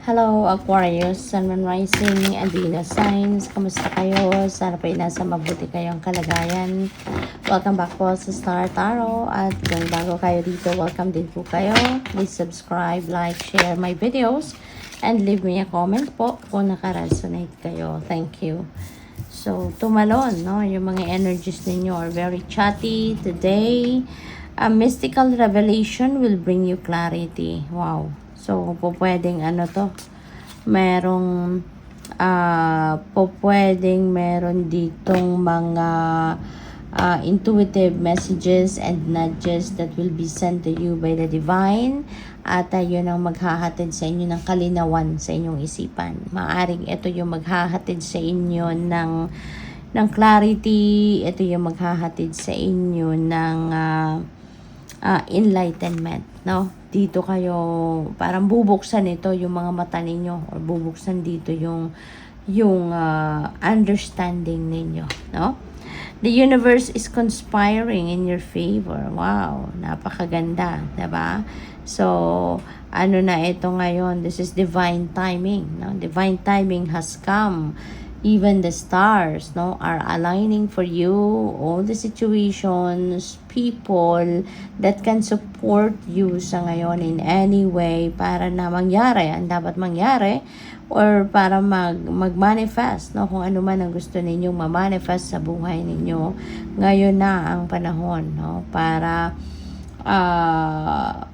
Hello Aquarius, Sun, Moon, Rising, and Venus signs. Kamusta kayo? Sana po nasa mabuti kayong kalagayan. Welcome back po sa Star Tarot. At kung bago kayo dito, welcome din po kayo. Please subscribe, like, share my videos, and leave me a comment po kung naka-resonate kayo. Thank you. So, tumalon, no? Yung mga energies ninyo are very chatty today. A mystical revelation will bring you clarity. Wow. So, po pwedeng ano to, merong, po pwedeng meron ditong mga intuitive messages and nudges that will be sent to you by the divine. At yun ang maghahatid sa inyo ng kalinawan sa inyong isipan. Maaring ito yung maghahatid sa inyo ng clarity. Ito yung maghahatid sa inyo ng enlightenment, no? Dito kayo, parang bubuksan ito yung mga mata ninyo, or bubuksan dito yung understanding ninyo, no? The universe is conspiring in your favor. Wow, napakaganda, diba? So, ano na ito ngayon? This is divine timing, no? Divine timing has come. Even the stars, no, are aligning for you. All the situations, people that can support you sa ngayon in any way para na mangyari ang dapat mangyari, or para mag-manifest, no, kung ano man ang gusto ninyong ma-manifest sa buhay ninyo. Ngayon na ang panahon, no, para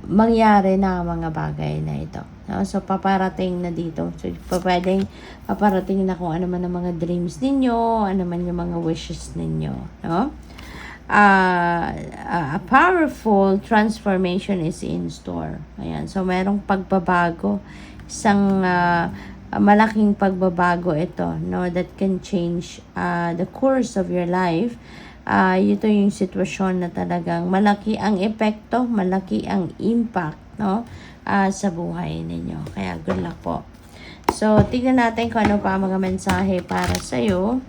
mangyari na ang mga bagay na ito. No? So, paparating na dito. So, pwedeng paparating na kung ano man ang mga dreams ninyo, ano man yung mga wishes ninyo. No? A powerful transformation is in store. Ayan. So, merong pagbabago. Isang malaking pagbabago ito, no, that can change the course of your life. Ito yung sitwasyon na talagang malaki ang epekto, malaki ang impact, no, sa buhay ninyo. Kaya good luck po. So, tignan natin kung ano pa mga mensahe para sa'yo.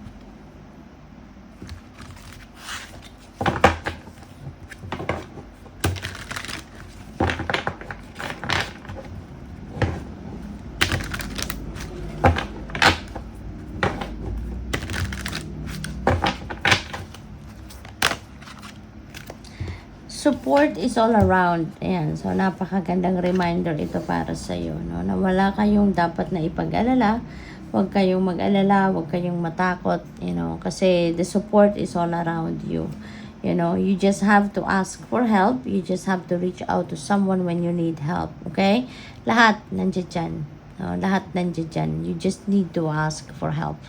Support is all around. Ayan. So, napakagandang reminder ito para sa iyo, no? Na wala kayong dapat na ipag-alala. Huwag kayong mag-alala. Huwag kayong matakot. You know, kasi the support is all around you. You know, you just have to ask for help. You just have to reach out to someone when you need help. Okay? Lahat nandiyan dyan. No? Lahat nandiyan dyan. You just need to ask for help.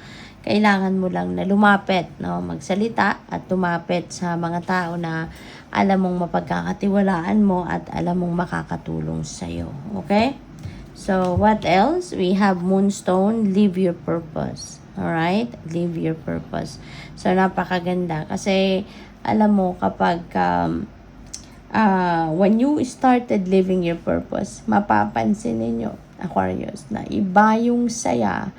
Kailangan mo lang na lumapit, no, magsalita at lumapit sa mga tao na alam mong mapagkakatiwalaan mo at alam mong makakatulong sa iyo. Okay? So, what else? We have Moonstone, live your purpose. Alright? Live your purpose. So, napakaganda. Kasi, alam mo, kapag when you started living your purpose, mapapansin ninyo, Aquarius, na iba yung saya,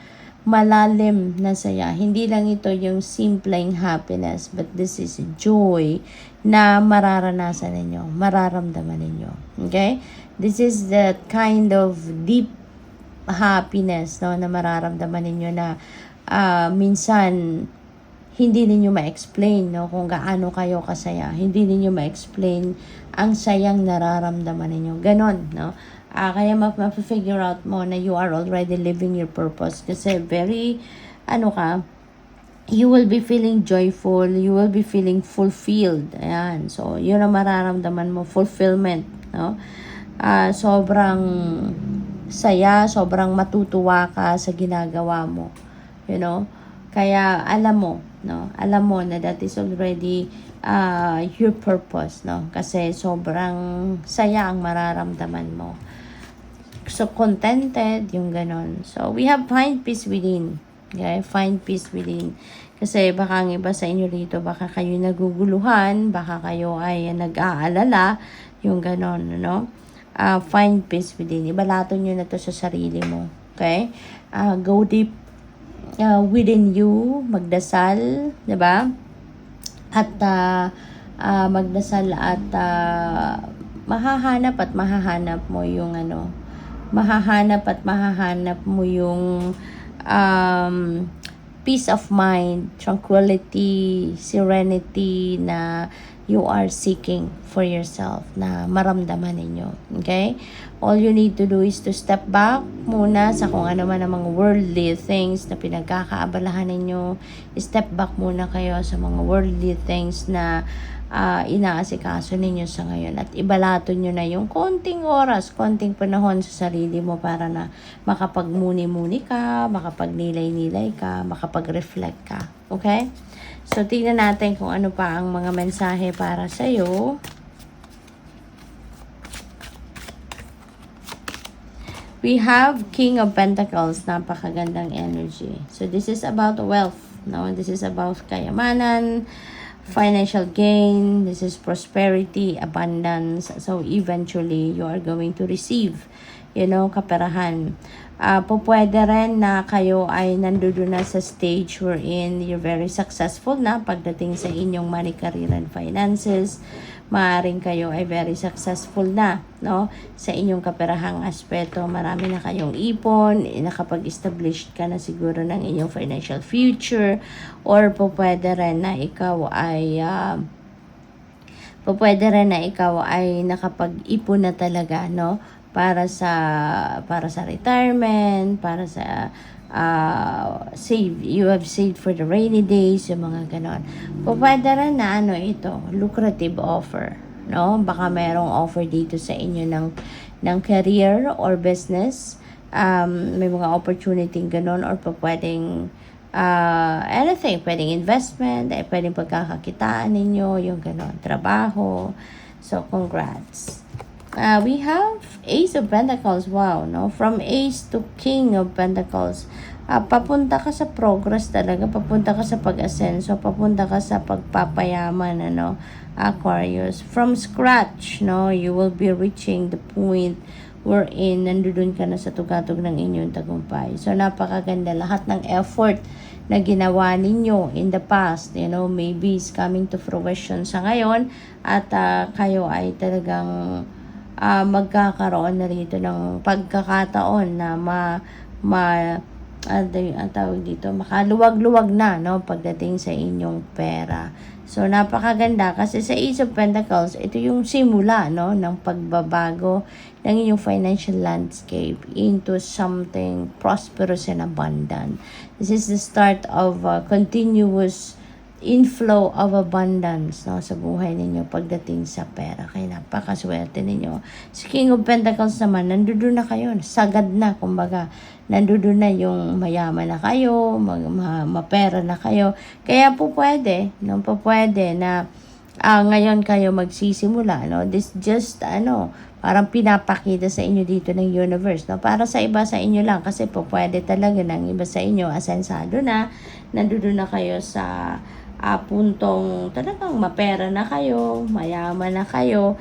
malalim na saya. Hindi lang ito yung simpleng happiness, but this is joy na mararanasan ninyo, mararamdaman ninyo. Okay? This is the kind of deep happiness, no, na mararamdaman ninyo na minsan hindi ninyo ma-explain, no, kung gaano kayo kasaya. Hindi ninyo ma-explain ang sayang nararamdaman ninyo. Ganon, no? Kaya ma-figure out mo na you are already living your purpose. Kasi very, you will be feeling joyful, you will be feeling fulfilled. Ayan. So, yun ang mararamdaman mo, fulfillment, no? Sobrang saya, sobrang matutuwa ka sa ginagawa mo. You know? Kaya, alam mo, no? Alam mo na that is already your purpose, no? Kasi sobrang saya ang mararamdaman mo. So, contented, yung ganon. So, we have find peace within. Okay? Find peace within. Kasi baka ang iba sa inyo rito, baka kayo naguguluhan, baka kayo ay nag-aalala, yung ganon, no? Find peace within. Ibalato nyo na to sa sarili mo. Okay? Go deep within you. Magdasal, diba? At magdasal at mahahanap mo yung mahahanap mo yung peace of mind, tranquility, serenity na you are seeking for yourself na maramdaman ninyo. Okay? All you need to do is to step back muna sa kung ano man ang mga worldly things na pinagkakaabalahan ninyo. Step back muna kayo sa mga worldly things na inaasikaso ninyo sa ngayon at ibalato nyo na yung konting oras, konting panahon sa sarili mo para na makapagmuni-muni ka, makapagnilay-nilay ka, makapag-reflect ka. Okay? So, tingnan natin kung ano pa ang mga mensahe para sa'yo. We have King of Pentacles, napakagandang energy. So, this is about wealth. No? This is about kayamanan, financial gain, this is prosperity, abundance. So eventually you are going to receive, kaperahan. Pwede rin na kayo ay nandoon na sa stage wherein you're very successful na pagdating sa inyong money, career, and finances. Maaring kayo ay very successful na, no? Sa inyong kaperahang aspeto, marami na kayong ipon, nakapag-establish ka na siguro ng inyong financial future, or pwede rin na ikaw ay nakapag-ipon na talaga, no? Para sa retirement, para sa you have saved for the rainy days, yung mga ganon. Pwede rin na ito, lucrative offer, no? Baka merong offer dito sa inyo ng career or business. May mga opportunity ganon, or pwedeng anything, pwedeng investment, pwedeng pagkakakitaan ninyo, yung ganon, trabaho. So, congrats. We have Ace of Pentacles. Wow, no? From Ace to King of Pentacles. Papunta ka sa progress talaga. Papunta ka sa pag-asenso. Papunta ka sa pagpapayaman, Aquarius. From scratch, no? You will be reaching the point wherein nandun ka na sa tugatog ng inyong tagumpay. So, napakaganda. Lahat ng effort na ginawa ninyo in the past, maybe is coming to fruition sa ngayon, at kayo ay talagang magkakaroon na rito ng pagkakataon na makaluwag-luwag na, no, pagdating sa inyong pera. So, napakaganda kasi sa Ace of Pentacles, ito yung simula, no, ng pagbabago ng inyong financial landscape into something prosperous and abundant. This is the start of continuous inflow of abundance, no, sa buhay ninyo pagdating sa pera. Kaya napakaswerte ninyo. Si King of Pentacles naman, nandoon na kayo, sagad na, kumbaga, nandoon na yung mayaman na kayo, mapera na kayo. Kaya pwede na ngayon kayo magsisimula, no? This just, parang pinapakita sa inyo dito ng universe, no? Para sa iba sa inyo lang, kasi pwede talaga ng iba sa inyo, asensado na, nandoon na kayo sa puntong talagang mapera na kayo, mayaman na kayo.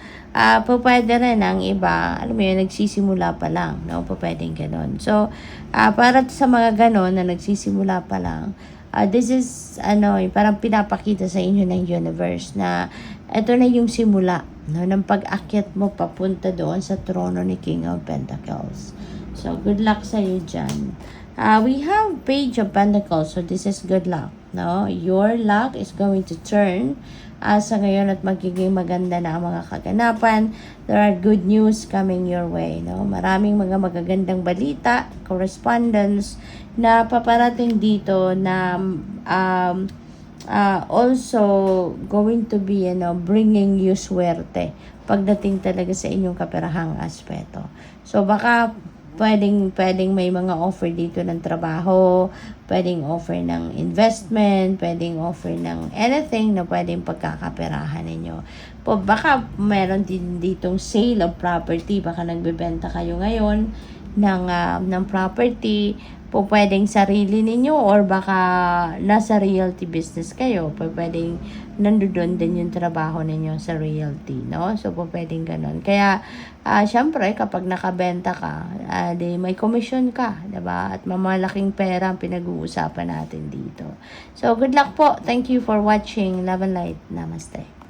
Pwede rin ang iba, alam mo yun, nagsisimula pa lang, no? Pwedeng ganon. So, para sa mga ganon na nagsisimula pa lang, this is, parang pinapakita sa inyo ng universe na ito na yung simula, no, ng pag-akyat mo papunta doon sa trono ni King of Pentacles. So, good luck sa iyo dyan. We have Page of Pentacles, so this is good luck, no? Your luck is going to turn sa ngayon at magiging maganda na ang mga kaganapan. There are good news coming your way, no? Maraming mga magagandang balita, correspondence na paparating dito na also going to be, bringing you swerte pagdating talaga sa inyong kaperahang aspeto. So, baka pwedeng may mga offer dito ng trabaho, pwedeng offer ng investment, pwedeng offer ng anything na pwedeng pagkakaperahan ninyo. Baka meron din ditong sale of property, baka nagbebenta kayo ngayon ng property, pwedeng sarili ninyo, or baka nasa realty business kayo, pwedeng nandoon din yung trabaho ninyo sa realty, no? So, pwedeng ganun. Kaya, syempre, kapag nakabenta ka, di may commission ka, diba? At mamalaking pera ang pinag-uusapan natin dito. So, good luck po. Thank you for watching. Love and light. Namaste.